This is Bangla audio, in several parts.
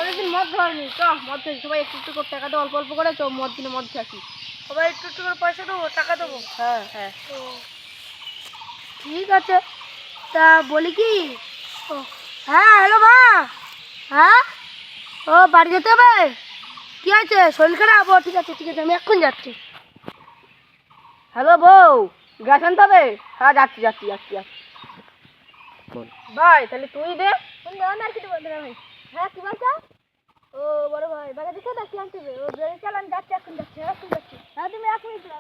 অনেকদিন মদ ধরেনি, চ মদ খাই সবাই একটু একটু করে টাকা দেবো, অল্প অল্প করে, চ মদ কিনে মদ খাসি সবাই, একটু একটু করে পয়সা দেবো, টাকা দেবো। হ্যাঁ হ্যাঁ ঠিক আছে। তা বলি কি, হ্যাঁ হ্যালো মা, হ্যাঁ ও বাড়ি যেতে হবে, কি আছে শরীর খারাপ? ও ঠিক আছে ঠিক আছে, আমি এক্ষুনি যাচ্ছি। হ্যালো বউ, গ্যাস আনতে হবে? হ্যাঁ যাচ্ছি যাচ্ছি যাচ্ছি যাচ্ছি ভাই, তাহলে তুই দে। আর কিছু বলতে না ভাই। হ্যাঁ কি বলছো? ও বড় ভাই বাড়ি দিচ্ছে না, কি আনতে হবে? ও বেরিয়ে চল, আমি যাচ্ছি, এখন যাচ্ছি, এখন যাচ্ছি। হ্যাঁ তুমি এখনই চলো।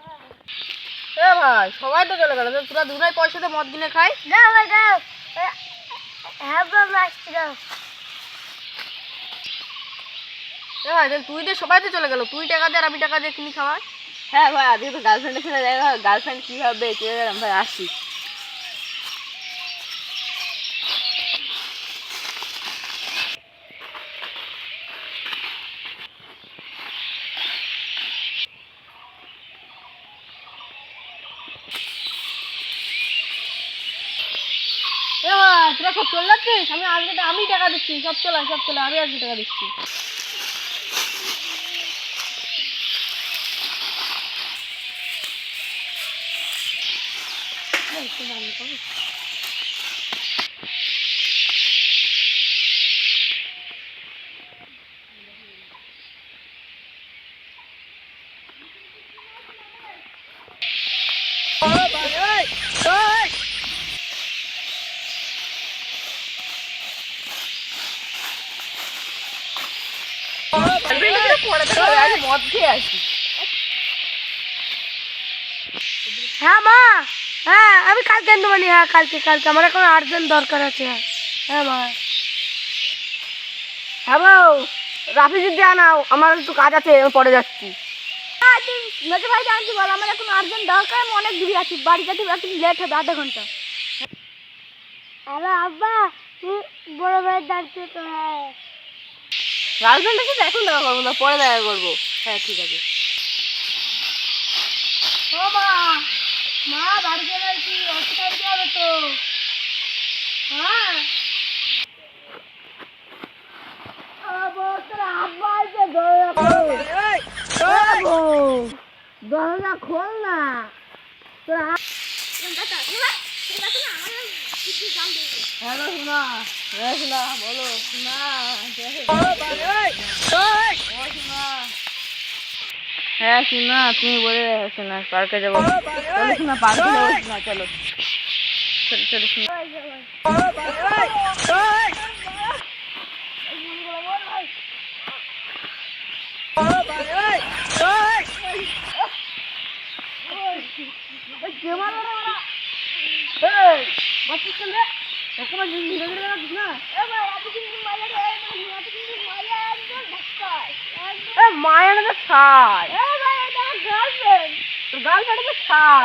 এ ভাই, সবাই তো চলে গেল, তোরা দুটাই পয়সা দিয়ে মদ কিনে খাই। দাও ভাই দাও। হ্যাঁ বাবা আসছি, দাও। এ ভাই, তাহলে তুই দে, সবাই তো চলে গেল, তুই টাকা দে আর আমি টাকা দিয়ে কিনি খাওয়াই। হ্যাঁ ভাই, আজকে তো গার্লফ্রেন্ডের সাথে দেখা, গার্লফ্রেন্ড কী ভাবে কে গেলাম ভাই, আসি। এ ভাই, তোরা সব চলে যাচ্ছিস? আমি টাকা দিচ্ছি, সব চলে আমি আজকে টাকা দিচ্ছি। মদ খেয়ে আসি। হ্যাঁ মা, হ্যাঁ আমি কালকে আনতে পারি, হ্যাঁ কালকে কালকে আমার এখন আর্জেন্ট দরকার আছে। হ্যাঁ হ্যাঁ মা। হ্যাঁ বউ, রাফি যদি আনাও, আমার একটু কাজ আছে, আমি পরে যাচ্ছি। হ্যাঁ তুই মেজো ভাই আনছি বল, আমার এখন আর্জেন্ট দরকার, আমি অনেক দূরে আছি, বাড়ি যেতে একটু লেট হবে, আধা ঘন্টা। হ্যালো আব্বা, বড় ভাই ডাকছে তো। হ্যাঁ গার্লফ্রেন্ডের সাথে এখন দেখা করবো না, পরে দেখা করবো। হ্যাঁ ঠিক আছে। ও মা, মা বাড়ি চলে আসছি, হসপিটাল যেতে হবে তো। হ্যাঁ দরজা খোল না তোরা। হ্যালো শোনা, হ্যাঁ শোনা, বলো শোনা। হ্যাঁ শোনা, তুমি বলে শোনা, পার্কে যাবো, চলো শোনা, পার্কে যাবো শোনা, চলো চলো চলো শোনা। মায়ের তো ছাই, গার্লফ্রেন্ড তো ছাই।